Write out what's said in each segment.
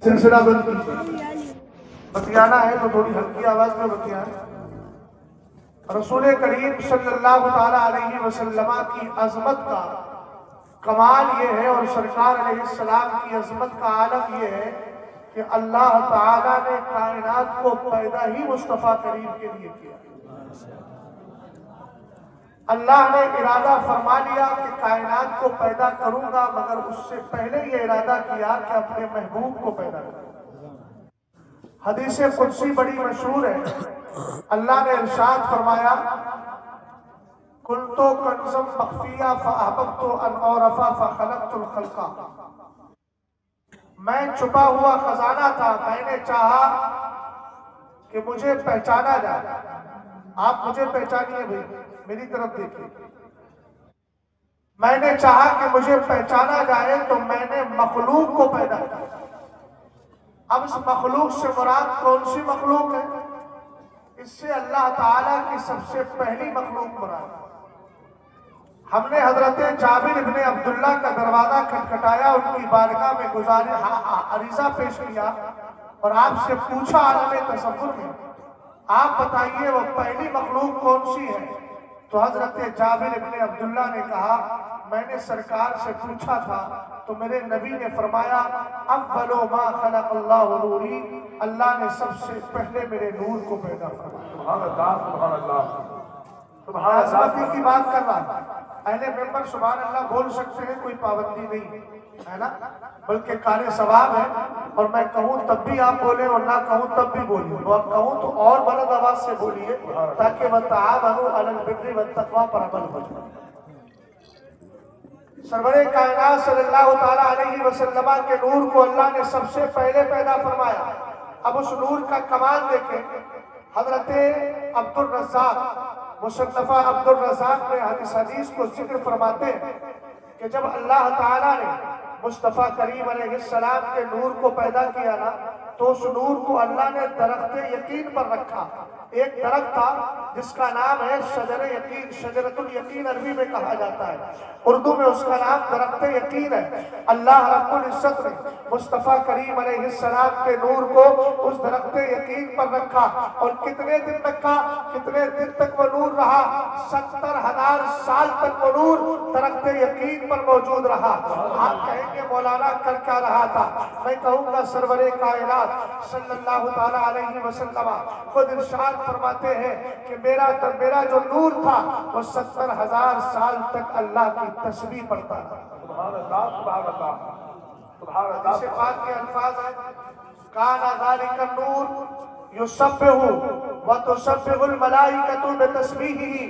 سلسلہ بند کیجیے، بتیانا ہے تو تھوڑی ہلکی آواز میں بتیانا۔ رسول کریم صلی اللہ تعالیٰ علیہ وسلم کی عظمت کا کمال یہ ہے اور سرکار علیہ السلام کی عظمت کا عالم یہ ہے کہ اللہ تعالیٰ نے کائنات کو پیدا ہی مصطفیٰ کریم کے لیے کیا۔ اللہ نے ارادہ فرما لیا کہ کائنات کو پیدا کروں گا، مگر اس سے پہلے یہ ارادہ کیا کہ اپنے محبوب کو پیدا کروں۔ حدیث قدسی بڑی مشہور ہے، اللہ نے ارشاد فرمایا کنتو کنزم مخفیہ فاحببت ان اعرف فخلقت الخلق، میں چھپا ہوا خزانہ تھا، میں نے چاہا کہ مجھے پہچانا جائے۔ آپ مجھے پہچانیے بھائی، میری طرف دیکھیں۔ میں نے چاہا کہ مجھے پہچانا جائے تو میں نے مخلوق کو پیدا کیا۔ اب اس مخلوق سے مراد کون سی مخلوق ہے؟ اس سے اللہ تعالیٰ کی سب سے پہلی مخلوق مراد ہے۔ ہم نے حضرت جابر ابن عبداللہ کا دروازہ کھٹکھٹایا، ان کی بارگاہ میں عریضہ پیش کیا اور آپ سے پوچھا عالم تصور میں، آپ بتائیے وہ پہلی مخلوق کون سی ہے؟ تو حضرت جابر ابن عبداللہ نے کہا میں نے سرکار سے پوچھا تھا تو میرے نبی نے فرمایا اول ما خلق اللہ نوری، اللہ نے سب سے پہلے میرے نور کو پیدا فرمایا۔ سبحان اللہ، سبحان اللہ، سبحان عظمتی اللہ۔ کی بات کر رہا اہل ممبر سبحان اللہ بول سکتے ہیں، کوئی پابندی نہیں ہے نا، بلکہ کار ثواب ہے، اور میں کہوں تب بھی آپ بولیں اور نہ کہوں تب بھی بولیے، اور کہوں تو اور بلند آواز سے بولیے تاکہ وتعاونوا علی البر والتقوی پر عمل ہو جائے۔ سرور کائنات صلی اللہ تعالیٰ علیہ وسلم کے نور کو اللہ نے سب سے پہلے پیدا فرمایا۔ اب اس نور کا کمال دیکھیں، حضرت عبد الرزاق مصنفہ عبد الرزاق میں حدیث کو ذکر فرماتے ہیں کہ جب اللہ تعالیٰ نے مصطفیٰ کریم علیہ السلام کے نور کو پیدا کیا نا، تو اس نور کو اللہ نے درخت یقین پر رکھا۔ ایک درخت تھا جس کا نام ہے شجر یقین، شجرۃ الیقین عربی میں کہا جاتا ہے، اردو میں اس کا نام درخت یقین ہے۔ اللہ رب العزت نے مصطفیٰ کریم علیہ السلام کے نور کو اس درخت یقین پر رکھا، اور کتنے دن رکھا؟ کتنے دن تک وہ نور رہا؟ 70,000 سال تک وہ نور درخت یقین پر موجود رہا۔ آپ کہیں گے مولانا کر کیا رہا تھا؟ میں کہوں گا سرور کائنات صلی اللہ تعالیٰ علیہ وسلم خود ارشاد فرماتے ہیں کہ میرا جو نور تھا وہ 70,000 سال تک اللہ کی تسبیح پڑھتا تھا۔ سبحان اللہ، سبحان اللہ، سبحان اللہ۔ اس بات کے الفاظ ہیں کان ذالک النور یسبح وتسبح الملائکۃ بتسبیحہ۔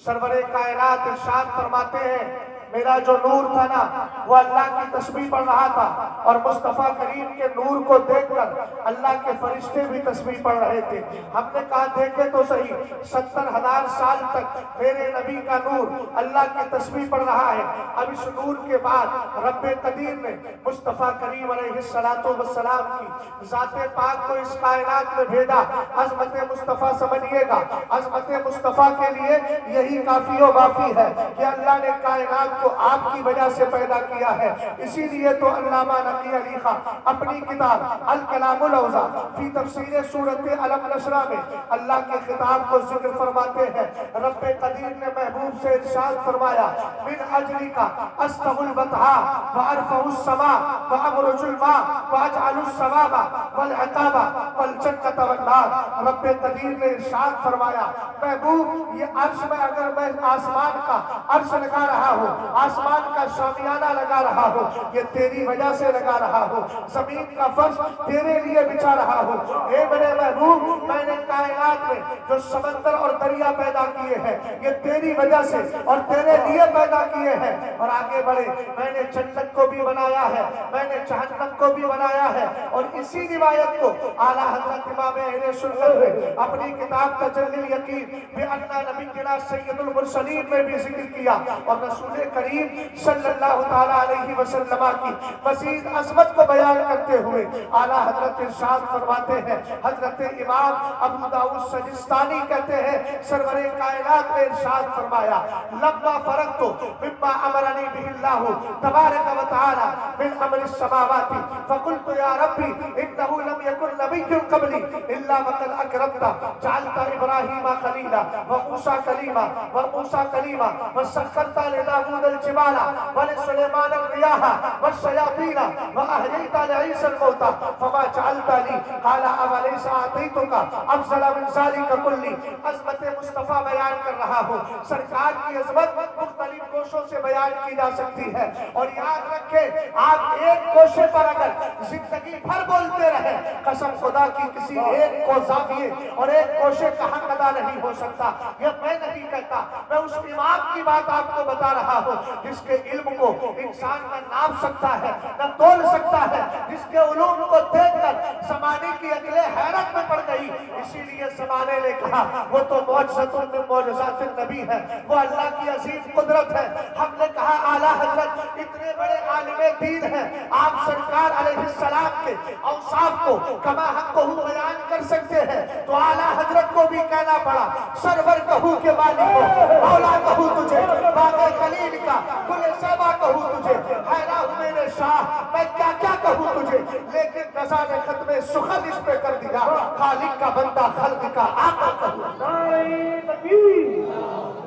سرور کائنات ارشاد فرماتے ہیں میرا جو نور تھا نا وہ اللہ کی تسبیح پڑھ رہا تھا، اور مصطفیٰ کریم کے نور کو دیکھ کر اللہ کے فرشتے بھی تسبیح پڑھ رہے تھے۔ ہم نے کہا دیکھے تو صحیح، 70,000 سال تک میرے نبی کا نور اللہ کی تسبیح پڑھ رہا ہے۔ اب اس نور کے بعد رب قدیر نے مصطفیٰ کریم علیہ السلام کی ذات پاک کو اس کائنات میں بھیجا۔ عظمت مصطفیٰ سمجھیے گا، عظمت مصطفیٰ کے لیے یہی کافی و وافی ہے کہ اللہ نے کائنات کو آپ کی وجہ سے پیدا کیا ہے۔ اسی لیے تو علامہ نقی علی خان اپنی کتاب الکلام الاوزع فی تفسیر سورۃ الم نشرہ میں اللہ کے خطاب کو ذکر فرماتے ہیں۔ رب قدیر نے محبوب سے ارشاد فرمایا من اجلک استغ البطحاء وارفع السماء وابرج الماء واجعل الثواب والعقاب والجنۃ والنار۔ رب قدیر نے ارشاد فرمایا محبوب یہ عرش میں اگر میں آسمان کا عرش لگا رہا ہوں، آسمان کا شامیانہ لگا رہا ہوں، یہ تیری وجہ سے لگا رہا ہوں، زمین کا فرش تیرے لیے بچھا رہا ہوں۔ اے میرے محبوب میں نے کائنات میں جو سمندر اور دریا پیدا کیے ہیں یہ تیری وجہ سے اور تیرے لیے پیدا کیے ہیں۔ اور آگے بڑھے میں نے جنت کو بھی بنایا ہے، میں نے جہنم کو بھی بنایا ہے، اور اسی روایت کو اعلیٰ حضرت امام اہل سنت نے اپنی کتاب تجلی الیقین بأن نبینا سید المرسلین میں بھی ذکر کیا۔ اور رسول کریم صلی اللہ تعالیٰ علیہ وسلم کی مزید عظمت کو بیان کرتے ہوئے اعلیٰ حضرت ارشاد فرماتے ہیں، حضرت امام ابو داؤد سجستانی کہتے ہیں سرور کائنات نے ارشاد فرمایا لما فرغت مما امرنی بہ اللہ تبارک و تعالی من امر السماوات فقلت یا ربی انہو لم یکن نبی قبلی الا وقد اکرمتا جعلتا ابراہیم خلیلا وموسیٰ کلیما وموسیٰ کلیما وسخرتا لداود الجبال ولسلیمان الریاح والشیاطین واحییت لعیسی الموتى فما جعلتا لی قال اولیس اعطیتک افضل من ذلک کلی. عظمت مصطفیٰ بیان کر رہا ہوں. سرکار کی عظمت مختلف گوشوں سے بیان کی جا سکتی ہے اور یاد رکھیں آپ ایک گوشے پر اگر زندگی بھر بولتے رہے قسم خدا کی کسی ایک کو زاویے اور ایک گوشے کا حق ادا نہیں ہو سکتا. یہ میں نہیں کہتا, میں اس امام کی بات آپ کو بتا رہا ہوں جس کے علم کو انسان نہ ناپ سکتا ہے نہ تول سکتا ہے, جس کے علوم کو دیکھ کر زمانے کی عقلیں حیرت میں پڑ گئی. اسی لیے زمانے نے کہا وہ تو معجزۃ من معجزات النبی ہے, وہ اللہ کی عظیم قدرت ہے. ہم نے کہا اعلیٰ حضرت اتنے بڑے عالم دین ہیں, آپ سرکار علیہ السلام کے اوصاف کو کما حق کو بیان کر سکتے ہیں تو اعلیٰ حضرت کو بھی کہنا پڑا سرور کہوں کے مالک کو, مولا کہوں تجھے, باغ خلیل کا گل صبا کہوں تجھے, حیرہ ہوں میرے شاہ میں کیا کیا کہوں تجھے. لیکن رضا نے ختم سخن اس پہ کر دیا, خالق کا بندہ خلق کا آقا کہوں. نعرہ تکبیر,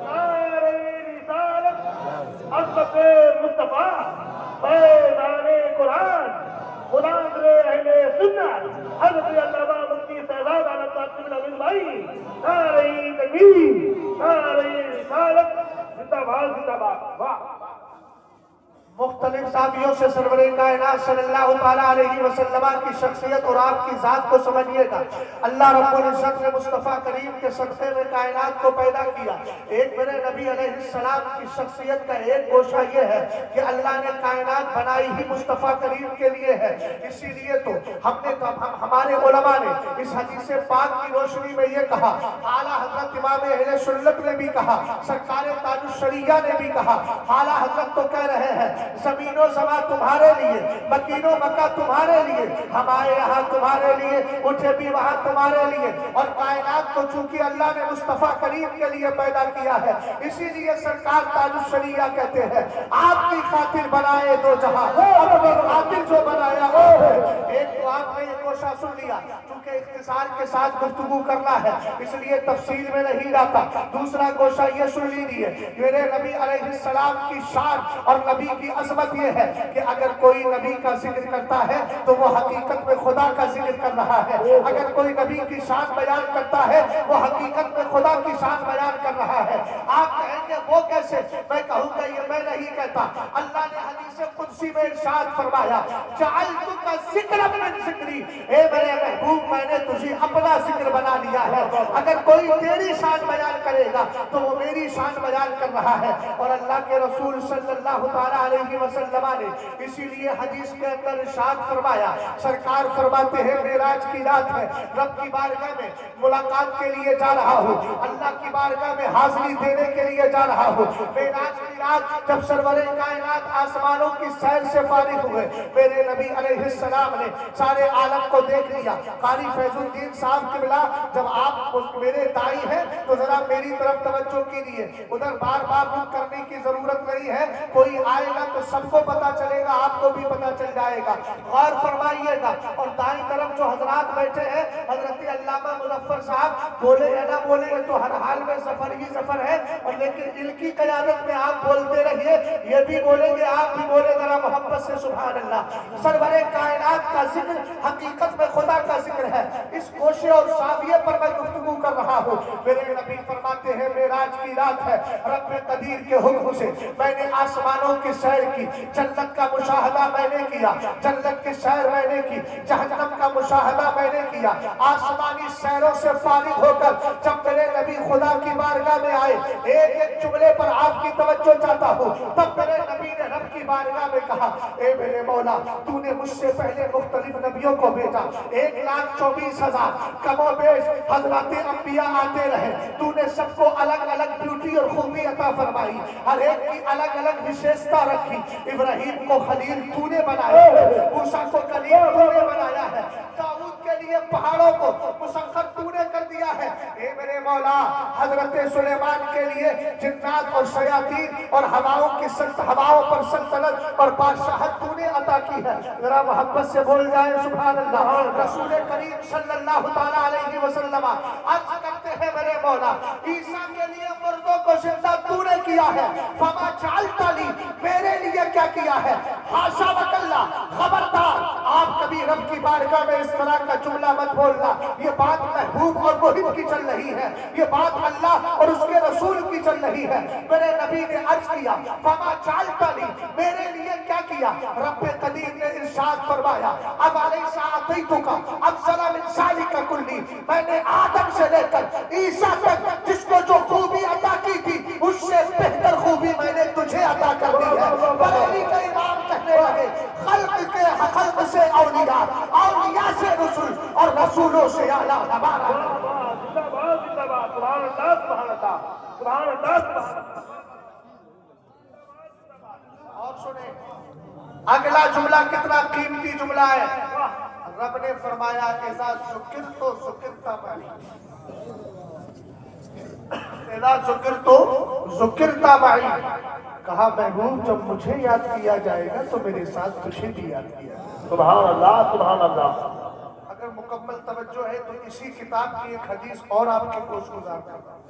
نعرہ رسالت, عظمت مصطفیٰ, فیضان قرآن, غلام اہل سنت, حضرت علامہ مفتی فیضان عالم صاحب قبلہ بھائی. نعرہ تکبیر, نعرہ رسالت, زندہ باد زندہ باد. واہ. مختلف زاویوں سے سرور کائنات صلی اللہ تعالیٰ علیہ وسلم کی شخصیت اور آپ کی ذات کو سمجھیے گا. اللہ رب العزت نے مصطفیٰ کریم کے صدقے میں کائنات کو پیدا کیا. ایک میرے نبی علیہ السلام کی شخصیت کا ایک گوشہ یہ ہے کہ اللہ نے کائنات بنائی ہی مصطفیٰ کریم کے لیے ہے. اسی لیے تو ہمارے علماء نے اس حدیث پاک کی روشنی میں یہ کہا, اعلیٰ حضرت امام اہل سنت نے بھی کہا, سرکار تاج الشریعہ نے بھی کہا, اعلیٰ حضرت تو کہہ رہے ہیں زمین و زمان تمہارے لیے, مکین و مکہ تمہارے لیے, ہمارے یہاں تمہارے لیے, اٹھے بھی وہاں تمہارے لیے, اور کائنات کو چونکہ اللہ نے مصطفیٰ کریم کے لیے پیدا کیا ہے اسی لیے سرکار تاج الشریعہ کہتے ہیں آپ کی خاطر بنائے دو جہاں, اپنی خاطر جو بنایا وہ ہے. ایک تو آپ نے یہ گوشہ سن لیا, چونکہ اختصار کے ساتھ گفتگو کرنا ہے اس لیے تفصیل میں نہیں جاتا. دوسرا گوشہ یہ سن لیجیے, میرے نبی علیہ السلام کی شان اور نبی کی عظمت یہ ہے کہ اگر کوئی نبی کا ذکر کرتا ہے تو وہ حقیقت میں خدا کا ذکر کر رہا ہے, اگر کوئی نبی کی شان بیان کرتا ہے وہ حقیقت میں خدا کی شان بیان کر رہا ہے. آپ کہیں گے وہ کیسے, میں کہوں گا یہ میں نہیں کہتا, اللہ نے حدیث قدسی میں ارشاد فرمایا جعلتک ذکرا من ذکری, اے میرے محبوب میں نے تجھے اپنا ذکر بنا لیا ہے. اگر کوئی تیری شان بیان کرے گا تو وہ میری شان بیان کر رہا ہے. اور اللہ کے رسول صلی اللہ تعالیٰ علیہ وسلم نے اسی لیے حدیث کے اندر ارشاد فرمایا, سرکار فرماتے ہیں معراج کی رات ہے, رب کی بارگاہ میں ملاقات کے لیے جا رہا ہوں, اللہ کی بارگاہ میں حاضری دینے کے لیے جا رہا ہوں. معراج کی رات جب سرور کائنات آسمانوں کی سیر سے فارغ ہوئے, میرے نبی علیہ السلام نے سارے عالم کو دیکھ لیا. قاری فیض الدین صاحب قبلہ جب آپ میرے دائی ہیں تو ذرا میری طرف توجہ کیجیے, ادھر بار بار رک کرنے کی ضرورت نہیں ہے, کوئی آئے گا تو سب کو پتا چلے گا, آپ کو بھی پتا چل جائے گا. غور فرمائیے گا. اور دائیں طرف جو حضرات بیٹھے ہیں, حضرت علامہ مظفر صاحب بولے یا نہ بولے تو ہر حال میں سفر ہی سفر ہے, اور لیکن ان کی قیادت میں آپ بولتے رہیے, یہ بھی بولیں گے آپ بھی بولے ذرا محبت سے سبحان اللہ. سرور کائنات کا ذکر حقیقت میں خدا کا ذکر ہے. اس گوشے اور زاویے پر میں گفتگو کر رہا ہوں. میرے نبی فرماتے ہیں معراج کی رات ہے, رب قدیر کے حکم سے میں نے آسمانوں کی سیر کی, جنت کا مشاہدہ میں نے کیا, جنت کی سیر میں نے کی, جہنم کا مشاہدہ میں نے کیا. آسمانی سیروں سے فارغ ہو کر جب میرے نبی خدا کی بارگاہ میں آئے, ایک ایک جملے پر آپ کی توجہ چاہتا ہوں. تب میرے نبی نے رب کی بارگاہ میں کہا, اے میرے مولا تو نے مجھ سے پہلے مختلف نبیوں کو بھیجا, 1,24,000 کم و بیش حضرات انبیاء آتے رہے, تو نے سب کو الگ الگ بیوٹی اور خوبی عطا فرمائی, ہر ایک کی الگ الگ وشیشتا رکھی. ابراہیم کو خلیل تو نے بنایا ہے, موسیٰ کو کلیم تو نے بنایا ہے, داؤد کے لیے پہاڑوں کو مسخر تو نے کر دیا ہے. اے میرے مولا حضرت سلیمان کے لیے جنات اور شیاطین اور ہواؤں پر سلطنت اور بادشاہت تو نے عطا کی ہے. ذرا محبت سے بول جائیں سبحان اللہ. رسول کریم صلی اللہ تعالیٰ علیہ وسلم عرض کرتے ہیں میرے مولا عیسیٰ کے لیے مردوں کو زندہ تو نے کیا ہے. فما جعلت لی میرے لیے کیا کیا ہے؟ حاشا وکلا. خبردار آپ کبھی رب کی بارگاہ میں اس طرح کا جملہ مت بولنا. یہ بات محبوب اور محب کی چل رہی ہے. یہ بات اللہ اور اس کے رسول کی چل رہی ہے. میرے نبی نے عرض کیا فما جعلت لی میرے لیے کیا کیا؟ رب قدیر نے ارشاد فرمایا اب علیہ اعطیتک افضل من ذلک کلی. میں نے آدم سے لے کر عیسیٰ تک جس کو جو خوبی عطا کی تھی اس سے بہتر خوبی میں نے تجھے عطا کر دی ہے. بریلی کے امام کہنے لگے خلق سے اولیاء، اولیاء سے رسول اور رسولوں سے اعلیٰ ہمارا. سبحان اللہ سبحان اللہ سبحان اللہ سبحان اللہ. اور سنیں اگلا جملہ کتنا قیمتی جملہ ہے. رب نے فرمایا اذا ذکرت ذکرت معی، اذا ذکرت ذکرت معی. کہا محبوب جب مجھے یاد کیا جائے گا تو میرے ساتھ تجھے بھی یاد کیا. سبحان اللہ سبحان اللہ. اگر مکمل توجہ ہے تو اسی کتاب کی ایک حدیث اور آپ کی گوش گزار کرتا ہوں،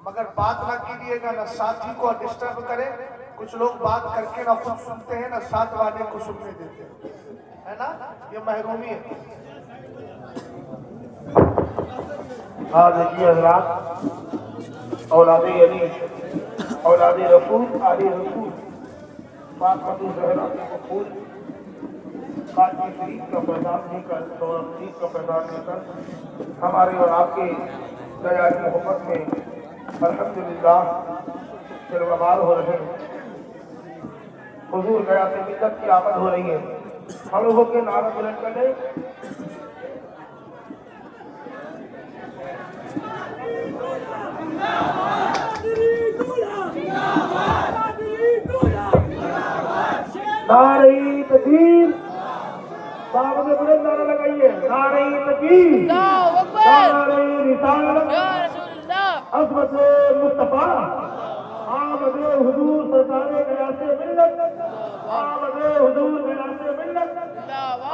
مگر بات نہ کیجیے گا، نہ ساتھی کو ڈسٹرب کرے. کچھ لوگ بات کر کے نہ خود سنتے ہیں نہ ساتھ والے کو سننے دیتے ہیں، ہے نا؟ یہ محرومی ہے. ہاں دیکھیے حضرات، اولاد علی، اولاد رسول، علی رسول فاطمہ زہرا کے مقبول قادری شریف کا پیغام لے کر، دولت شریف کا پیغام لے کر ہمارے اور آپ کے دیار محبت میں الحمدللہ شرمبار ہو رہے ہیں. حضور گیا سے ملت کی آمد ہو رہی ہے. ہم لوگوں کے نعرہ بلند کریں. نعرہ تکبیر. بابا میں بلند نعرہ لگائیے. نعرہ تکبیر، نعرہ رسالت، عظمت مصطفیٰ، آمد حضور سرکار غیاث ملت، آمد حضور غیاث ملت،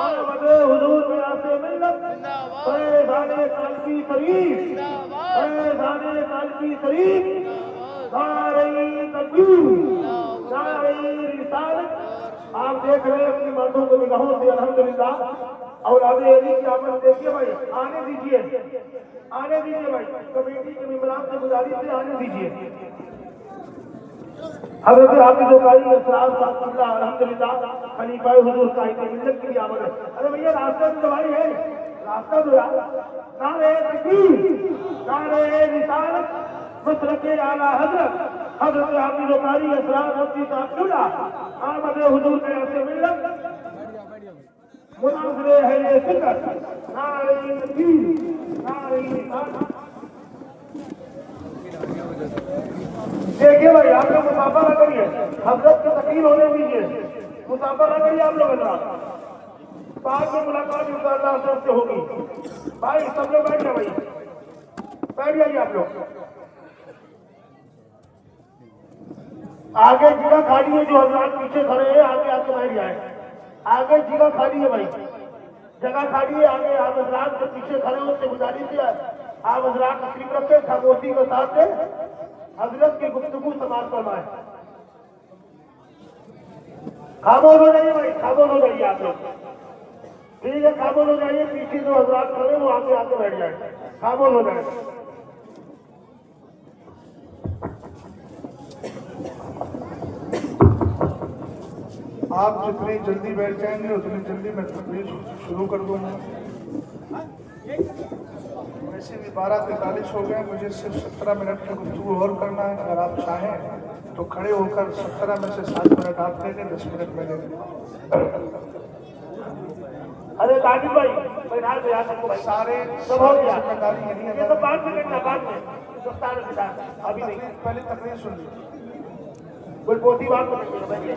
آمد حضور غیاث ملت. فیضان کالکی شریف، فیضان کالکی شریف. نعرہ تکبیر، نعرہ رسالت. آپ دیکھ رہے ہیں اپنی مردوں کو نگاہوں سے الحمدللہ. اولاد علی کی آمد دیکھیے بھائی، آنے دیجیے، آنے دیجیے بھائی. کمیٹی کے ممبران سے گزارش سے آنے دیجیے. حضرت حافظ قاری اسرار صاحب اللہ الحمدللہ خلیفہ حضور قائد ملت کی آمد ہے. ارے بھیا راستہ تو دوائی ہے، راستہ تو یار. نعرہ تکبیر، نعرہ رسالت، مسلک اعلیٰ حضرت حضرت حافظ قاری اسرار صاحب اللہ آمد حضور کے ایسے ملت. مناظر اہل فکر، نعرہ تکبیر، نعرہ رسالت. دیکھیے بھائی آپ لوگ مسافر نہ کریے، حضرت کی تقریر ہونے دیجیے. مسافر نہ کریے آپ لوگ. حضرات بعد میں ملاقات انشاءاللہ سب سے ہوگی. بھائی سب لوگ بیٹھ جائیں، بھائی بیٹھ جائیے آپ لوگ. آگے جگہ خالی ہے، جو حضرات پیچھے کھڑے ہیں آگے آ کے بیٹھ جائیں. آگے جگہ خالی ہے بھائی، جگہ خالی ہے. آگے آپ حضرات جو پیچھے کھڑے ہیں ان سے گزارش ہے آپ حضرات تشریف رکھیں، خاموشی کے ساتھ حضرت کی گفتگو سماعت فرمائیں. خاموش ہو جائیے بھائی، خاموش ہو جائیے آپ لوگ. ٹھیک ہے خاموش ہو جائیے. پیچھے جو حضرات کھڑے ہیں وہ آگے آ کے بیٹھ جائیں، خاموش ہو جائیں. آپ جتنی جلدی بیٹھ جائیں گے اتنی جلدی میں تقریر شروع کر دوں گا. ویسے بھی 12:43 ہو گئے، مجھے صرف 17 منٹ کی گفتگو اور کرنا ہے. اگر آپ چاہیں تو کھڑے ہو کر 17 میں سے 7 منٹ آپ لے لیں، 10 منٹ میں لے لیں. ارے تاجر بھائی بیٹھا دے یار سب کو بھائی. سارے سب ہو گیا. ذمہ داری نہیں یہ ہے. تو 5 منٹ کا بعد میں دفتر بتا ابھی نہیں. پہلے تقریر سن لیجیے. کوئی پوتی بات تو نہیں ہے.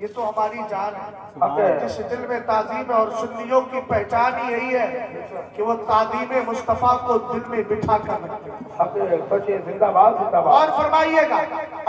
یہ تو ہماری جان ہے، جس دل میں تعظیم ہے، اور سنیوں کی پہچان ہی یہی ہے کہ وہ تعظیم مصطفیٰ کو دل میں بٹھا کر رکھتے ہیں۔ اور فرمائیے گا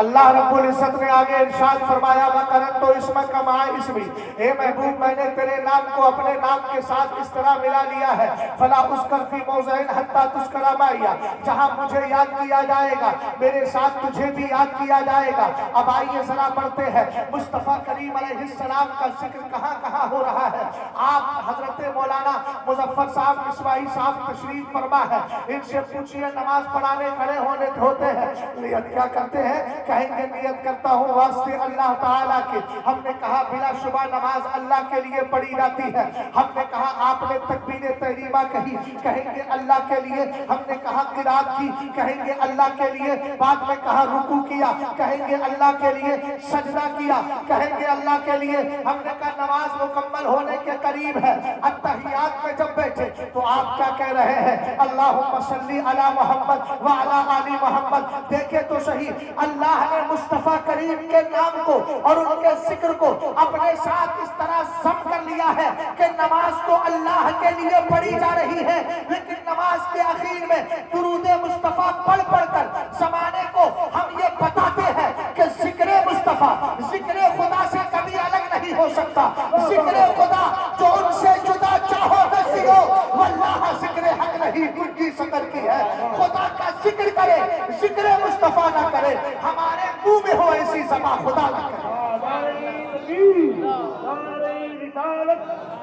اللہ رب العزت نے آگے ارشاد فرمایا وَقَرَنْتُ اسْمَكَ مَعَ اسْمِي، اے محبوب میں نے تیرے نام کو اپنے نام کے ساتھ اس طرح ملا لیا ہے فَلَا أُذْكَرْ فِي مَوْضِعٍ حَتَّى تُذْكَرَ مَعِيَ، جہاں مجھے یاد کیا جائے گا میرے ساتھ تجھے بھی یاد کیا جائے گا۔ اب آئیے ذرا پڑھتے ہیں مصطفیٰ کریم علیہ السلام کا ذکر کہاں کہاں ہو رہا ہے۔ آپ حضرت مولانا مظفر صاحب مصباحی صاحب تشریف فرما ہے، ان سے پوچھئے نماز پڑھانے کھڑے ہوتے ہیں نیت کیا کرتے ہیں؟ کہیں گے نیت کرتا ہوں واسطے اللہ تعالیٰ کے۔ ہم نے کہا بلا شبہ نماز اللہ کے لیے پڑھی جاتی ہے۔ ہم نے کہا آپ نے تکبیر تحریمہ کہی، کہیں گے اللہ کے لیے۔ ہم نے کہا قرات کی، کہیں گے اللہ کے لیے۔ بعد میں کہا رکوع کیا، کہیں گے اللہ کے لیے۔ سجدہ کیا، کہیں گے اللہ کے لیے۔ ہم نے کہا نماز مکمل ہونے کے قریب ہے، اتحیات میں جب بیٹھے تو آپ کیا کہہ رہے ہیں؟ اللہم صلی علی محمد وعلی آل محمد۔ دیکھے تو صحیح اللہ نے مصطفیٰ کریم کے نام کو اور ان کے ذکر کو اپنے ساتھ اس طرح سم کر لیا ہے کہ نماز تو اللہ کے لیے پڑھی جا رہی ہے، لیکن نماز کے اخیر میں درود مصطفیٰ پڑھ پڑھ کر زمانے کو ہم یہ بتاتے ہیں کہ ذکر مصطفیٰ ذکر خدا سے کبھی الگ نہیں ہو سکتا۔ ذکر خدا جو ان سے جدا چاہو نہ ہو، واللہ ذکر حق نہیں گنجی سکر کی ہے۔ خدا کا ذکر کرے، ذکر مصطفیٰ نہ کرے، ہمارے منہ میں ہو ایسی زبان خدا نہ کرے۔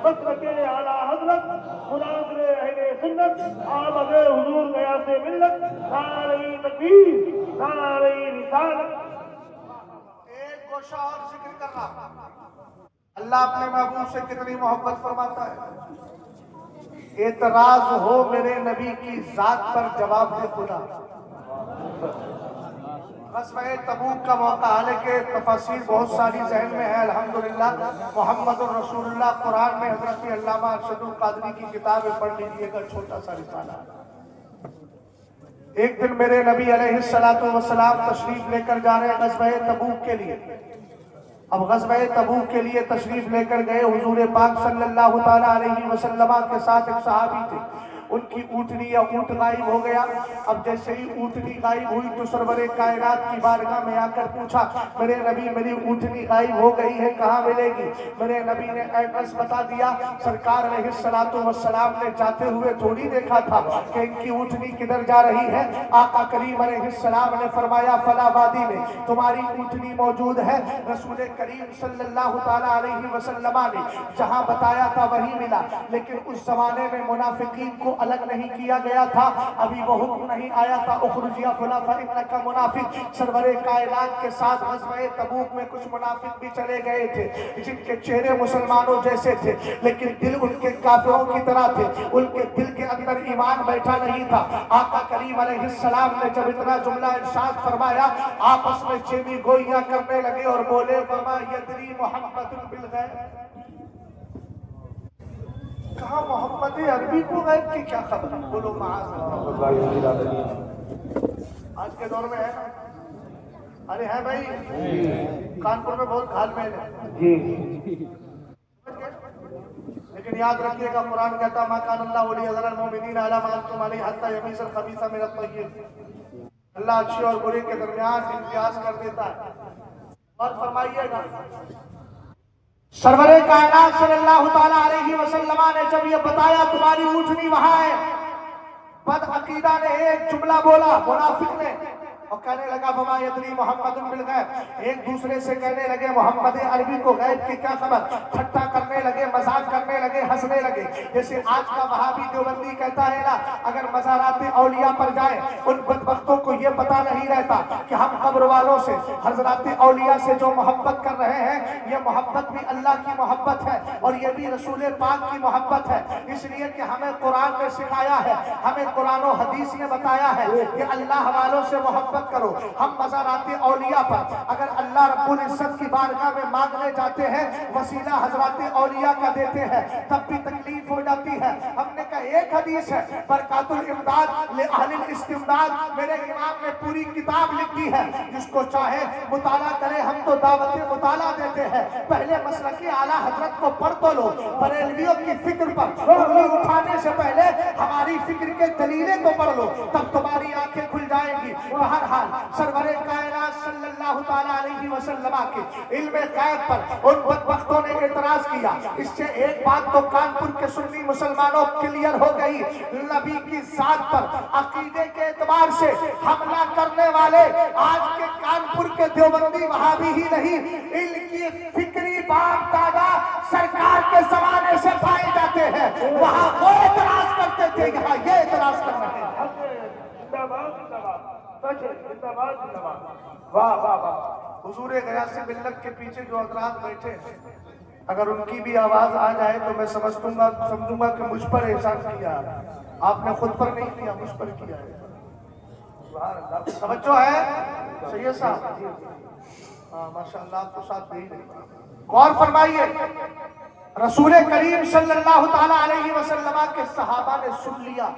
مسلک اعلیٰ حضرت مناظر اہل سنت آمد حضور غیاث ملت، نعرہ تکبیر، نعرہ رسالت۔ ایک گوشہ اور ذکر کر رہا، اللہ اپنے محبوب سے کتنی محبت فرماتا ہے۔ اعتراض ہو میرے نبی کی ذات پر جواب دے خدا۔ غزوہ تبوک کا موقع، حالانکہ تفاصیر بہت ساری ذہن میں ہے الحمدللہ۔ محمد الرسول اللہ قرآن میں حضرت علامہ ارشد القادری کی کتابیں پڑھ لیجیے گا، چھوٹا سا رسالہ۔ ایک دن میرے نبی علیہ السلام تشریف لے کر جا رہے ہیں غزوہ تبوک کے لیے۔ اب غزوہ تبوک کے لیے تشریف لے کر گئے، حضور پاک صلی اللہ تعالیٰ علیہ وسلم کے ساتھ ایک صحابی تھے، ان کی اونٹنی یا اونٹ غائب ہو گیا۔ اب جیسے ہی اونٹنی غائب ہوئی تو سرور کائنات کی بارگاہ میں آ کر پوچھا میرے نبی میری اونٹنی غائب ہو گئی ہے، کہاں ملے گی؟ میرے نبی نے ایڈریس بتا دیا۔ سرکار علیہ السلام نے جاتے ہوئے تھوڑی دیکھا تھا کہ ان کی اونٹنی کدھر جا رہی ہے۔ آقا کریم علیہ السلام نے فرمایا فلاں وادی میں تمہاری اونٹنی موجود ہے۔ رسول کریم صلی اللہ تعالیٰ علیہ وسلم نے جہاں بتایا تھا وہی ملا، لیکن اس زمانے میں منافقین کو الگ نہیں کیا گیا تھا، ابھی وہ حکم نہیں آیا تھا اخرج یا فلاں فإنک منافق۔ سرور کائنات کے ساتھ غزوہ تبوک میں کچھ منافق بھی چلے گئے تھے جن کے چہرے مسلمانوں جیسے تھے لیکن دل ان کے کافروں کی طرح تھے، ان کے دل کے اندر ایمان بیٹھا نہیں تھا۔ آقا کریم علیہ السلام نے جب اتنا جملہ ارشاد فرمایا آپس میں چیمی گوئیاں کرنے لگے اور بولے وما یدری محمد بالغیب، کہا محمد عربی کو غیب کی کیا خبر؟ بولو معاذ اللہ۔ آج کے دور میں ہے، ارے ہے بھائی، کانپور میں بہت گھال میل ہے، لیکن یاد رکھیے گا قرآن کہتا ما کان اللہ لیذر المؤمنین علی ما انتم علیہ حتی یمیز الخبیث من الطیب۔ اللہ اچھے اور برے کے درمیان امتیاز کر دیتا ہے۔ اور فرمائیے گا سرور کائنات صلی اللہ تعالیٰ علیہ وسلم نے جب یہ بتایا تمہاری اونٹنی وہاں ہے، بد عقیدہ نے ایک جملہ بولا، منافق نے، اور کہنے لگا وما یدری محمد بالغیب، ایک دوسرے سے کہنے لگے محمد عربی کو غیب کی کیا خبر، ٹھٹا کرنے لگے، مذاق کرنے لگے، ہنسنے لگے۔ جیسے آج کا وہابی دیوبندی کہتا ہے نا اگر مزارات اولیاء پر جائیں ان بدبختوں کو یہ پتا نہیں رہتا کہ ہم قبر والوں سے حضرات اولیاء سے جو محبت کر رہے ہیں یہ محبت بھی اللہ کی محبت ہے اور یہ بھی رسول پاک کی محبت ہے، اس لیے کہ ہمیں قرآن نے سکھایا ہے، ہمیں قرآن و حدیث نے بتایا ہے کہ اللہ والوں سے محبت کرو۔ ہم مزارات اولیاء پر اگر اللہ رب العزت کی بارگاہ میں مانگنے جاتے ہیں وسیلہ حضرات اولیاء کا دیتے ہیں تب بھی تکلیف ہو جاتی ہے. ہم نے کہا ایک حدیث ہے برکات الامداد لأہل الاستمداد, میرے امام نے پوری کتاب لکھی ہے, جس کو چاہے مطالعہ کرے. ہم تو دعوت مطالعہ دیتے ہیں. پہلے مسلکی اعلیٰ حضرت کو پڑھ تو لو, بریلویوں کی فکر پر انگلی اٹھانے سے پہلے ہماری فکر کے دلیلیں تو پڑھ لو, تب تمہاری آنکھیں کھل جائیں گی. بہرحال سرور کائنات صلی اللہ تعالیٰ علیہ وسلم کے علم غیب پر ان بدبختوں نے اعتراض کیا. اس سے ایک بات تو کانپور کے سنی مسلمانوں کلیئر ہو گئی, نبی کی ذات پر عقیدے کے اعتبار سے حملہ کرنے والے آج کے کانپور کے دیوبندی وہابی ہی نہیں, ان کی فکری باپ دادا سرکار کے زمانے سے پائے جاتے ہیں. وہاں وہ اعتراض کرتے تھے, یہاں یہ اعتراض کر رہے ہیں. واہ واہ واہ. حضور غیاث ملت کے پیچھے جو حضرات بیٹھے ہیں, اگر ان کی بھی آواز آ جائے تو میں سمجھوں گا کہ مجھ پر احسان کیا. آپ نے خود پر نہیں کیا, مجھ پر کیا ہے. توجہ ہے سید صاحب؟ ہاں ماشاءاللہ, آپ تو ساتھ دے رہے. غور فرمائیے, رسول کریم صلی اللہ تعالیٰ علیہ وسلم کے صحابہ نے سن لیا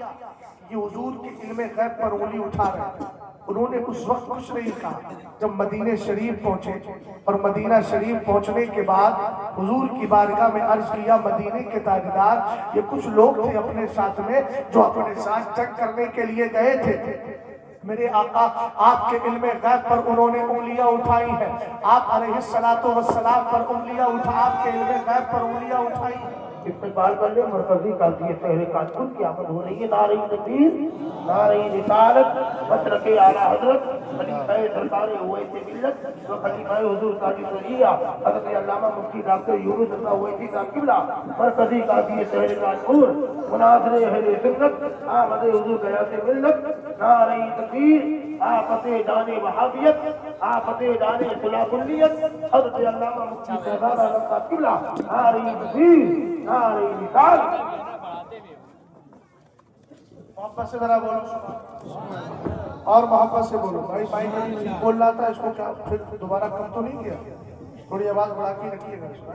یہ حضور کے علم غیب پر انگلی اٹھا رہے ہیں. انہوں نے اس وقت کچھ نہیں کہا. جب مدینہ شریف پہنچے اور مدینہ شریف پہنچنے کے بعد حضور کی بارگاہ میں عرض کیا, مدینے کے تاجدار, یہ کچھ لوگ تھے اپنے ساتھ میں جو اپنے ساتھ جنگ کرنے کے لیے گئے تھے. میرے آقا آپ کے علم غیب پر انہوں نے انگلیاں اٹھائی ہیں. آپ علیہ السلام پر انگلیاں آپ کے علم غیب پر انگلیاں اٹھائی ہیں. استقبال کر لیں. مرکزی قاضی شہر کانپور کی آمد ہو رہی ہے. نعرہ تکبیر, نعرہ رسالت, مسلک اعلیٰ حضرت خلیفہ سرکار اویس ملت و خلیفہ حضور قاضی شریعہ حضرت علامہ مفتی ڈاکٹر یونس اللہ اویسی صاحب قبلہ, مرکزی قاضی شہر کانپور, مناظر اہل سنت, آمد حضور غیاث ملت. نعرہ تکبیر, آفت جان وہابیت, آفت جان خلاف النیت, حضرت علامہ مفتی صاحب صاحب قبلہ. نعرہ تکبیر, نعرہ رسالت. محبت سے ذرا بولو, اور محبت سے بولو. بھائی بھائی میں بول رہا تھا, اس کو کیا پھر دوبارہ کم تو نہیں کیا؟ تھوڑی آواز بڑھا کے رکھیے گا.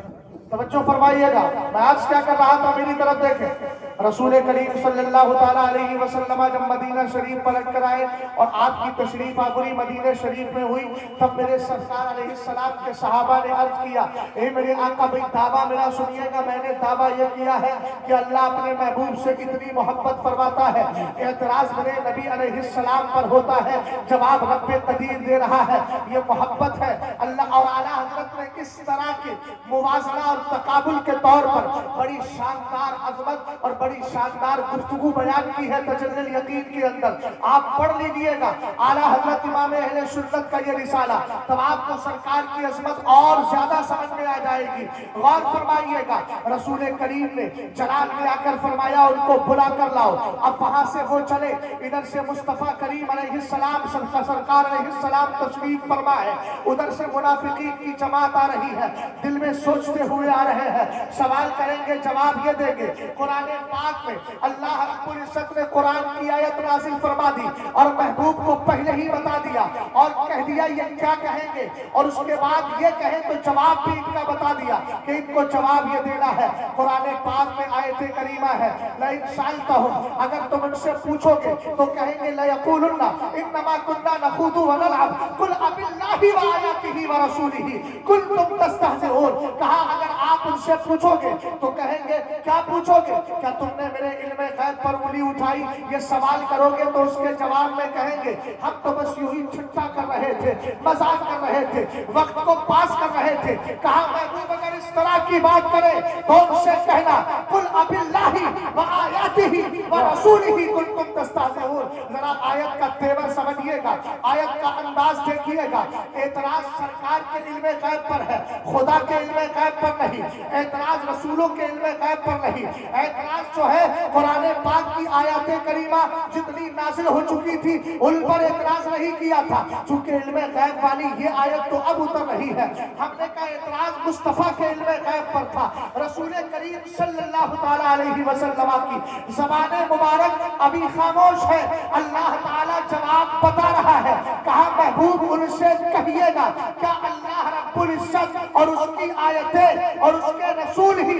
توجہ فرمائیے گا. میں آج کیا کر رہا تھا, میری طرف دیکھیں. رسول کریم صلی اللہ تعالیٰ علیہ وسلم جب مدینہ شریف پلٹ کر آئے اور آپ کی تشریف آوری مدینہ شریف میں ہوئی, تب میرے سرکار علیہ السلام کے صحابہ نے عرض کیا, اے میرے آقا بھئی دعویٰ میرا سنیے گا. میں نے دعویٰ یہ کیا ہے کہ اللہ اپنے محبوب سے کتنی محبت فرماتا ہے. اعتراض میرے نبی علیہ السلام پر ہوتا ہے, جواب رب قدیر دے رہا ہے. یہ محبت ہے. اللہ اور اعلیٰ حضرت نے اس طرح کے موازنہ اور تقابل کے طور پر بڑی شاندار عظمت اور بڑی شاندار گفتگو بیان کی ہے تجلی الیقین کے اندر. آپ پڑھ لیجئے گا اعلیٰ حضرت امام اہل سنت کا یہ رسالہ, تب آپ کو سرکار کی عظمت اور زیادہ سمجھ میں آ جائے گی. غور فرمائیے گا, رسول کریم نے جلال میں آ کر فرمایا ان کو بلا کر لاؤ. اب وہاں سے وہ چلے, ادھر سے مصطفیٰ کریم علیہ السلام سرکار علیہ السلام تشریف فرما ہے, ادھر سے منافقین کی جماعت آ رہی ہے. دل میں سوچتے ہوئے آ رہے ہیں, سوال کریں گے جواب یہ دیں گے. قرآن پاک میں اللہ رب العزت نے قرآن کی آیت نازل فرما دی اور محبوب کو پہلے ہی بتا دیا اور کہہ دیا یہ کیا کہیں گے, اور اس کے بعد یہ کہیں تو جواب بھی ان کا بتا دیا کہ ان کو جواب یہ دینا ہے. قرآن پاک میں آیت کریمہ ہے, لَإِن سَأَلْتَهُمْ, اگر تم ان سے پوچھو گے تو کہیں گے لَيَقُولُنَّ إِنَّمَا كُنَّا نَخُوضُ وَنَلْعَبُ قُلْ أَبِاللَّهِ وَآيَاتِهِ وَرَسُولِهِ كُنتُمْ تَسْتَهْزِئُونَ. کہا اگر آپ ان سے پوچھو گے تو کہیں گے کیا پوچھو گے, کیا تم نے میرے علم غیب پر انگلی اٹھائی؟ یہ سوال کرو گے تو اس کے جواب میں کہیں گے ہم تو بس یوں ہی ٹھٹا کر رہے تھے, مذاق کر رہے تھے, وقت کو پاس کر رہے تھے. کہا محبوب اگر اس طرح کی بات کرے تو ان سے کہنا قل أبالله وآياته ورسوله كنتم تستهزئون. ذرا آیت کا تیور سمجھیے گا, آیت کا انداز دیکھیے گا. اعتراض سرکار کے علم غیب پر ہے, خدا کے علم غیب پر نہیں. اعتراض رسولوں کے علم غیب پر نہیں. اعتراض جو ہے قرآن پاک کی آیات کریمہ جتنی نازل ہو چکی تھی ان پر اعتراض نہیں کیا تھا, چونکہ علم غیب والی یہ آیت تو اب اتر رہی ہے. ہم نے کہا اعتراض مصطفیٰ کے علم غیب پر تھا. رسول کریم صلی اللہ تعالیٰ علیہ وسلم کی زبان مبارک ابھی خاموش ہے, اللہ تعالیٰ جواب بتا رہا ہے. کہا محبوب ان سے کہیے گا کیا اللہ رب العزت اور اس کی آیتیں اور اس کے رسول ہی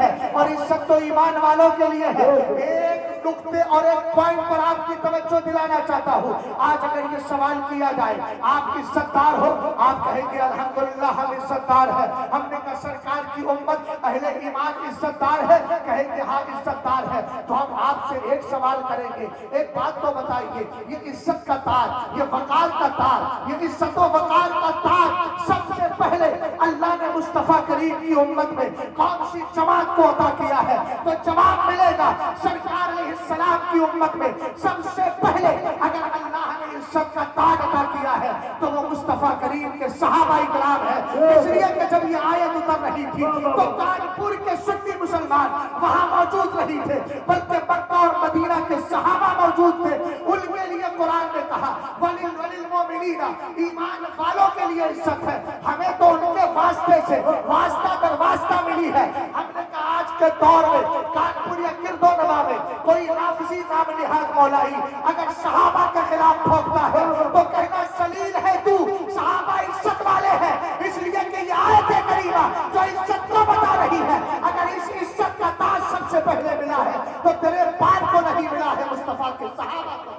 ہے، اور عزت تو ایمان والوں کے لیے ہے۔ ایک نقطے اور ایک پوائنٹ پر آپ کی توجہ دلانا چاہتا ہوں۔ آج اگر یہ سوال کیا جائے آپ عزت دار ہو، آپ کہیں گے الحمدللہ ہم عزت دار ہیں۔ ہم نے کہا سرکار کی امت اہل ایمان عزت دار ہے، کہیں گے ہاں عزت دار ہے۔ تو ہم آپ سے ایک سوال کریں گے، ایک بات تو بتائیے، یہ عزت کا تاج، یہ وقار کا تاج، یہ عزت و وقار کا تاج سب سے پہلے اللہ نے مصطفیٰ کریم کی امت میں کون سی جماعت کو عطا کیا ہے؟ تو جواب ملے گا سرکار علیہ السلام کی امت میں سب سے پہلے اگر اللہ نے عزت کا تاج عطا کیا ہے تو وہ مصطفیٰ کریم کے صحابہ کرام ہے۔ اس لیے کہ جب یہ آیت اتر رہی تھی تو کانپور کے سنی مسلمان وہاں موجود نہیں تھے، بلکہ مکہ اور مدینہ کے صحابہ موجود تھے۔ ان کے لیے قرآن نے کہا وَلِلْمُؤْمِنِينَ، ایمان والوں کے لیے عزت ہے۔ ہمیں تو ان کے واسطے سے واسطہ در واسطہ ملی ہے۔ ہم نے کہا آج کے دور میں کانپور یا گرد و نواح میں کوئی لفظی نام نہاد مولائی اگر صحابہ کے خلاف بھوکتا ہے تو کہنا سلیل ہے تو، صحابہ عزت والے ہیں، اس لیے کہ یہ آیت کریمہ جو عزت کو بتا رہی ہے، اگر اس عزت کا تاج سب سے پہلے ملا ہے تو تیرے باپ کو نہیں ملا ہے، مصطفیٰ کے صحابہ کو۔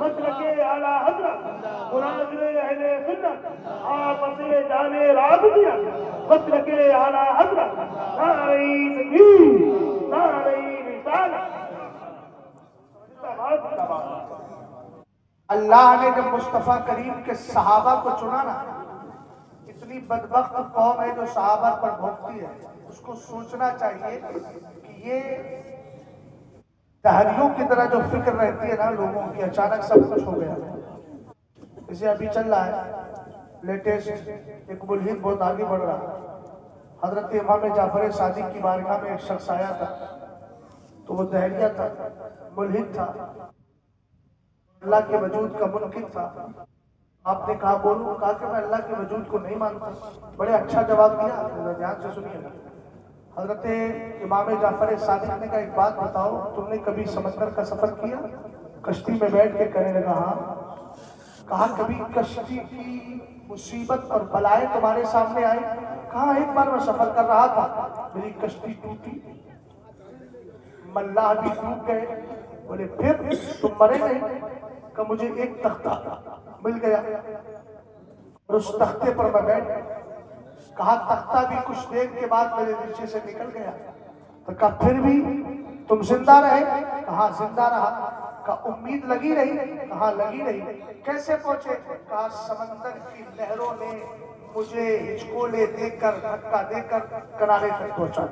مسلک اعلیٰ حضرت مناظر اہل سنت آپ اپنے جانے رابطیہ مسلک اعلیٰ حضرت نعرہ تکبیر نعرہ رسالت۔ اللہ نے جب مصطفیٰ کریم کے صحابہ کو چنا نا، اتنی بدبخت قوم ہے جو صحابہ پر بھوکتی ہے، اس کو سوچنا چاہیے کہ یہ دہریوں کی طرح جو فکر رہتی ہے نا لوگوں کی، اچانک سب کچھ ہو گیا۔ اسے ابھی چل رہا ہے لیٹسٹ، ایک ملحد بہت آگے بڑھ رہا ہے۔ حضرت امام جعفر صادق کی بارگاہ میں ایک شخص آیا تھا، تو وہ دہریہ تھا، ملحد تھا، اللہ کے وجود کا منکر تھا۔ آپ نے کہا بولوں؟ کہا کہ میں اللہ کے وجود کو نہیں مانتا۔ بڑے اچھا جواب دیا، دھیان سے سنیے گا۔ حضرت امام جعفر صادق نے کہا ایک بات بتاؤ، تم نے کبھی سمندر کا سفر کیا؟ کشتی میں بیٹھ کے کہنے لگا ہاں۔ کہا کبھی کشتی کی مصیبت اور بلائیں تمہارے سامنے آئی؟ کہا ایک بار میں سفر کر رہا تھا، میری کشتی ٹوٹی، ملاح بھی ڈوب گئے۔ بولے پھر تم مرے نہیں؟ کہ مجھے ایک تختہ مل گیا اور اس تختے پر میں بیٹھ گیا۔ کہا تختہ بھی کچھ دیر کے بعد میرے نیچے سے نکل گیا۔ تو کہا پھر بھی تم زندہ رہے؟ کہا زندہ رہا۔ کہا امید لگی رہی؟ کہا لگی رہی۔ کیسے پہنچے؟ کہا سمندر کی لہروں نے مجھے ہچکولے دے کر دھکا دے کر کنارے تک پہنچا۔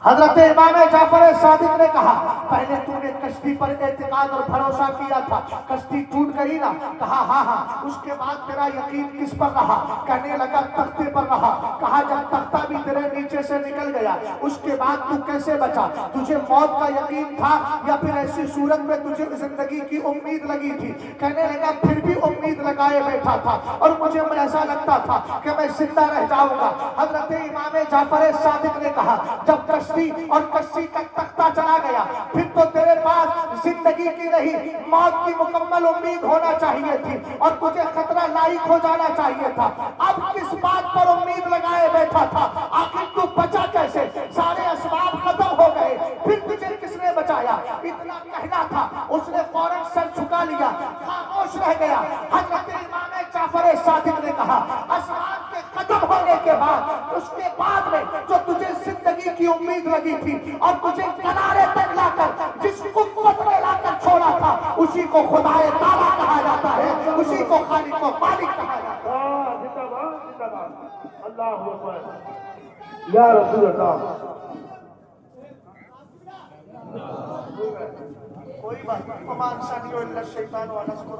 حضرت امام جعفر صادق نے کہا پہلے تو نے کشتی پر اعتقاد اور بھروسہ کیا تھا، کشتی ٹوٹ گئی نا؟ کہا ہاں ہاں۔ اس کے بعد تیرا یقین کس پر رہا؟ کہنے لگا تختے پر رہا۔ کہا جب تختہ بھی تیرے نیچے سے نکل گیا اس کے بعد تو کیسے بچا؟ تجھے موت کا یقین تھا یا پھر ایسی صورت میں تجھے زندگی کی امید لگی تھی؟ کہنے لگا پھر بھی امید لگائے بیٹھا تھا اور مجھے ایسا لگتا تھا کہ میں زندہ رہ جاؤں گا۔ حضرت امام جعفر صادق نے کہا جب کشتی اور کشتی کا تختہ چلا گیا پھر تو تیرے پاس زندگی کی نہیں موت کی مکمل امید ہونا چاہیے تھی اور تجھے خطرہ لاحق ہو جانا چاہیے تھا۔ اب کس بات پر امید لگائے بیٹھا تھا؟ آخر تو بچا کیسے؟ سارے اسباب ختم ہو گئے، پھر تجھے کس نے بچایا؟ اتنا کہنا تھا، اس نے فوراً سر جھکا لیا، خاموش رہ گیا۔ حضرت امام جعفر صادق نے کہا اسباب کے ختم ہونے کے بعد اس کے بعد میں جو تجھے زندگی کی امید لگی تھی اور تجھے کنارے تک لا کر جس قوت میں لا کر چھوڑا تھا اسی کو خدا تعالیٰ کہا جاتا ہے، اسی کو خالق و مالک کہا جاتا ہے۔ اللہ اکبر یا رسول اللہ۔ کوئی بات نہیں، وما انسانیہ الا الشیطان ونسکر۔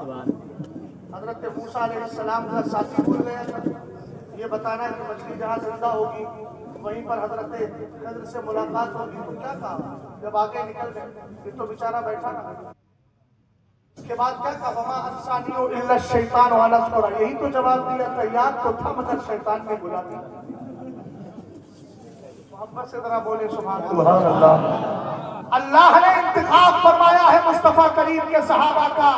حضرت موسیٰ علیہ السلام کا ساتھی بول گیا تھا یہ بتانا ہے کہ مچھلی جہاں زندہ ہوگی وہیں پر حضرت خضر سے ملاقات ہوگی، تو کیا کہا جب آگے نکل گئے؟ یہ تو بیچارہ بیٹھا نا، اس کے بعد کیا کہا وما انسانیہ الا الشیطان ونسکر، یہی تو جواب دیا تھا، یاد تو تھا مگر شیطان نے بلا دیا۔ محبت سے ذرا بولے سبحان اللہ۔ اللہ نے انتخاب فرمایا ہے مصطفیٰ کریم کے صحابہ کا،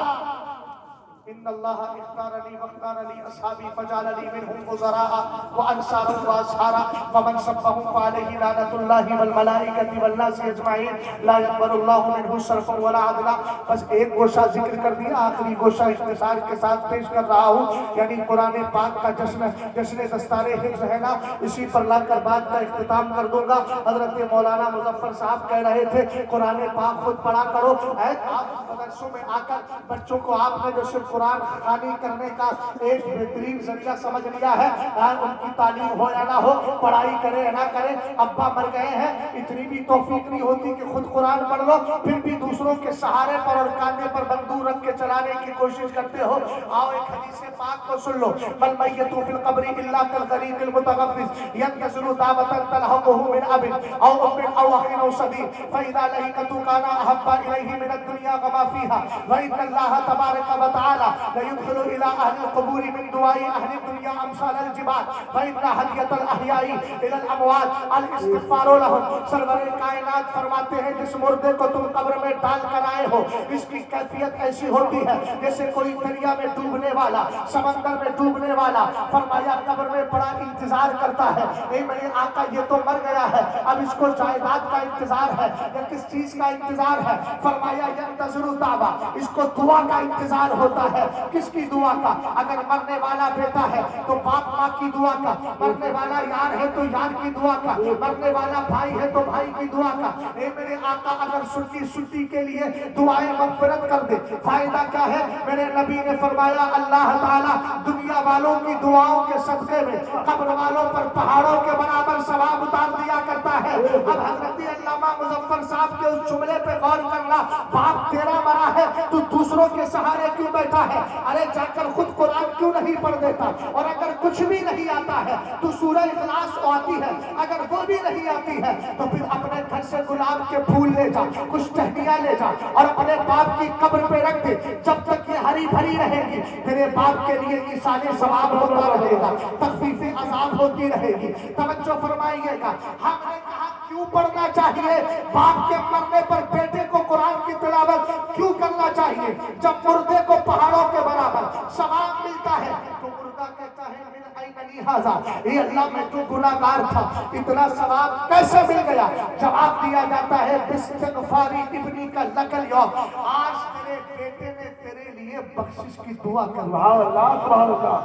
ان اللہ اختارنی واختارنی اصحابی فجعلنی منہم وزراء وانصارا واصحارا فمن سبهم فعلیہ لعنۃ اللہ والملائکۃ والناس اجمعین لا يقبل اللہ منہ صرفا ولا عدلا. بس ایک گوشہ ذکر کر دیا، آخری گوشہ اختصار کے ساتھ پیش کر رہا ہوں، یعنی قرآن پاک کا جشن دستار حفظ ہے نا، اسی پر لا کر بات کا اختتام کر دوں گا. حضرت مولانا مظفر صاحب کہہ رہے تھے قرآن پاک خود پڑھا کرو. آپ مدرسوں میں آ کر بچوں کو آپ نے جو صرف قرآن خوانی کرنے کا ایک بہترین ذریعہ سمجھ لیا ہے، ان کی تعلیم ہو یا نہ ہو، پڑھائی کرے یا نہ کرے، ابا مر گئے ہیں، اتنی بھی توفیق نہیں ہوتی کہ خود قرآن پڑھ لو، پھر بھی دوسروں کے سہارے پر اور کاندھے پر بندوق رکھ کے چلانے کی کوشش کرتے ہو. آؤ ایک حدیث پاک کو سن لو. بل میت فی القبر الا کالغریق المتغمس ينتظر دعوة تلحقه من اب او ام او اخ او صديق فاذا لهقته كان احب اليه من الدنيا وما فيها وان الله تبارك وتعالى ليدخل الى اهل القبور من دعاء اهل الدنيا امثال الجبال وان هدية الاحياء الى الاموات الاستغفار لهم. سرور کائنات فرماتے ہیں جس مردے کو تم قبر میں ڈال کر آئے ہو اس کی کیفیت ایسی ہوتی ہے جیسے کوئی دریا میں ڈوبنے والا، سمندر میں ڈوبنے والا. فرمایا قبر میں بڑا انتظار کرتا ہے، اے میرے آقا یہ تو مر گیا ہے، اب اس کو جائیداد کا انتظار ہے یا کس چیز کا انتظار ہے؟ فرمایا ینتظر دعویٰ، اس کو دعا کا انتظار ہوتا ہے. کس کی دعا کا؟ اگر مرنے والا بیٹا ہے تو باپ ماں کی دعا کا، مرنے والا یار ہے تو یار کی دعا کا، مرنے والا بھائی ہے تو بھائی کی دعا کا. اے میرے آقا اگر سنی کے لیے دعائیں مغفرت کر دے، فائدہ کیا ہے؟ میرے نبی نے فرمایا اللہ تعالیٰ دنیا والوں کی دعاؤں کے صدقے میں قبر والوں پر پہاڑوں کے برابر ثواب اتار دیا کرتا ہے. اب حضرت علامہ مظفر صاحب کے اس جملے پہ غور کرنا. باپ تیرا مرا ہے تو دوسروں کے سہارے کیوں بیٹھا ہے؟ ارے جا کر خود قرآن کیوں نہیں پڑھ دیتا؟ اور اگر کچھ بھی نہیں آتا ہے تو سورہ اخلاص آتی ہے، اگر وہ بھی نہیں آتی ہے تو پھر اپنے گھر سے گلاب کے پھول لے جا، کچھ ٹہنیاں لے جا اور اپنے باپ کی قبر پہ رکھ دے. جب تک یہ ہری بھری رہے گی تیرے باپ کے لیے ایصال ثواب ہوتا رہے گا، تخفیف عذاب ہوتی رہے گی. توجہ فرمائیے گا. ہم نے کہا کیوں پڑھنا چاہیے؟ باپ کے مرنے پر بیٹے کو قرآن کی تلاوت کیوں کرنا چاہیے جب مردے کو پہاڑوں کے برابر ثواب ملتا ہے؟ تو مردہ کہتا ہے من این لی ھذا، اے اللہ میں تو گناہگار تھا، اتنا ثواب کیسے مل گیا؟ جواب دیا جاتا ہے باستغفاری ابنی کا لک اليوم، آج تیرے بیٹے نے تیرے لیے بخشش کی دعا کر. سبحان اللہ سبحان اللہ،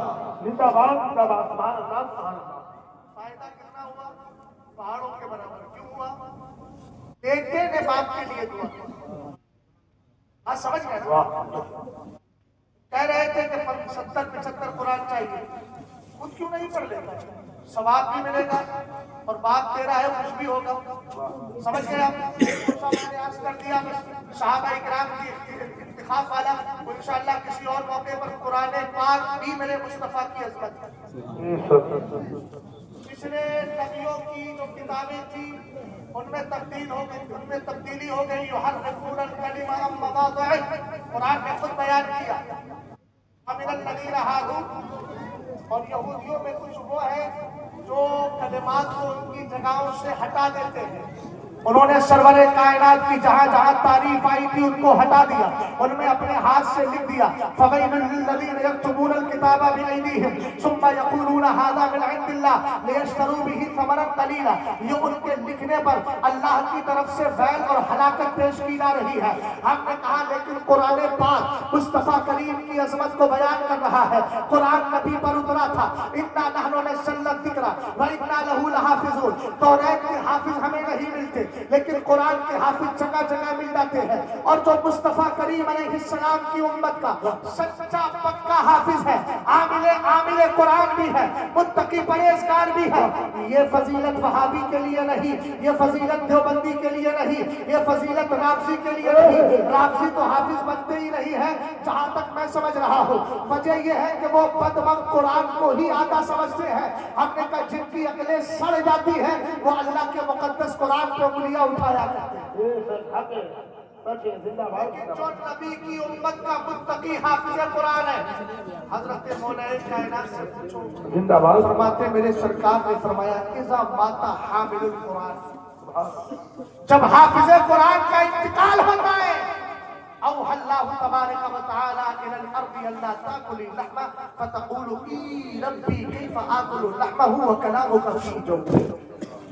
زندہ باد زندہ باد، سبحان اللہ سبحان اللہ. فائدہ کتنا ہوا؟ پہاڑوں کے برابر. کیوں ہوا؟ بیٹے نے باپ کے لیے دعا کی. ہاں سمجھ گئے؟ کہہ رہے تھے کہ 70-75 قرآن چاہیے، خود کیوں نہیں پڑھ لیتا؟ ثواب بھی ملے گا اور باپ تیرا ہے کچھ بھی ہوگا. سمجھ گئے آپ؟ میں نے عرض کر دیا صحابہ اکرام کی انتخاب والا، انشاءاللہ کسی اور موقع پر قرآن پاک بھی میرے مصطفیٰ کی عظمت ہے. پچھلے نبیوں کی جو کتابیں تھیں ان میں تبدیل ہو گئی، ان میں تبدیلی ہو گئی. یحرفون الکلم عن مواضعہ، قرآن نے خود بیان کیا. ومن الذین ھادوا، اور یہودیوں میں کچھ وہ ہے جو کلمات کو ان کی جگہوں سے ہٹا دیتے ہیں. انہوں نے سرور کائنات کی جہاں جہاں تعریف آئی تھی ان کو ہٹا دیا، ان میں اپنے ہاتھ سے لکھ دیا. فَوَيْلٌ لِّلَّذِينَ يَكْتُبُونَ الْكِتَابَ بِأَيْدِيهِمْ ثُمَّ يَقُولُونَ هَٰذَا مِنْ عِندِ اللَّهِ لِيَشْتَرُوا بِهِ ثَمَنًا قَلِيلًا. یہ ان کے لکھنے پر اللہ کی طرف سے ویل اور ہلاکت پیش کی جا رہی ہے. ہم نے کہا لیکن قرآن پاک مصطفیٰ کریم کی عظمت کو بیان کر رہا ہے. قرآن نبی پر اترا تھا. اِنَّا نَحْنُ نَزَّلْنَا الذِّکْرَ وَإِنَّا لَهُ لَحَافِظُونَ. توریت کے حافظ ہمیں نہیں ملتے لیکن قرآن کے حافظ جگہ جگہ مل جاتے ہیں. اور جو مصطفیٰ کریم علیہ السلام کی امت کا سچا پکا حافظ ہے، عامل قرآن بھی ہے، متقی پرہیزگار بھی ہے، یہ فضیلت وہابی کے لیے نہیں، یہ فضیلت دیوبندی کے لیے نہیں، یہ فضیلت رافضی کے لیے نہیں. رافضی تو حافظ بنتے ہی نہیں ہے جہاں تک میں سمجھ رہا ہوں. وجہ یہ ہے کہ وہ بدمغ قرآن کو ہی آدھا سمجھتے ہیں. ہم نے کہا جن کی عقلیں سڑ جاتی ہیں وہ اللہ کے مقدس قرآن پہ انگلیاں اٹھایا کرتے ہیں. لیکن جو نبی کی امت کا متقی حافظ قرآن ہے، حضرت مولا کائنات سے پوچھو، فرماتے میرے سرکار نے فرمایا اذا مات حامل القرآن، جب حافظ قرآن کا انتقال ہوتا ہے اوحى الله تبارك وتعالى الى الارض الا تاكلي اللحم فتقول اي ربي كيف اكل لحمه وكلامك في جوفي.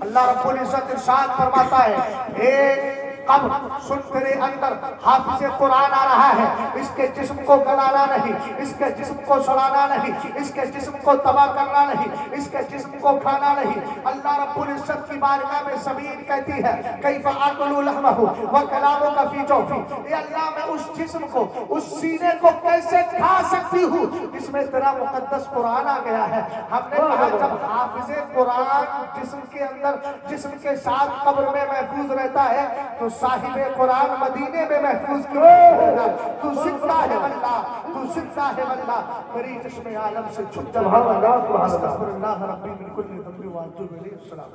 اللہ رب العزت ارشاد فرماتا ہے اے قبر سن تیرے اندر حافظ قرآن آ رہا ہے، اس کے جسم کو گلانا نہیں، اس کے جسم کو سڑانا نہیں، اس کے جسم کو تباہ کرنا نہیں، اس کے جسم کو کھانا نہیں. اللہ رب العزت کی بارگاہ میں زمین کہتی ہے کیف آکل لحمہ وکلامک فی جوفی، اے اللہ میں اس جسم کو، اس سینے کو کیسے کھا سکتی ہوں جس میں تیرا مقدس قرآن آ گیا ہے. ہم نے کہا جب حافظ قرآن جسم کے اندر جسم کے ساتھ قبر میں محفوظ رہتا ہے تو صاحب قرآن مدینے میں محفوظ کیوں رہے گا؟ تو زندہ ہے واللہ، تو زندہ ہے واللہ. میری چشم عالم سے چھپ جا. استغفر اللہ ربی من کل ذنب واتوب الیہ. السلام.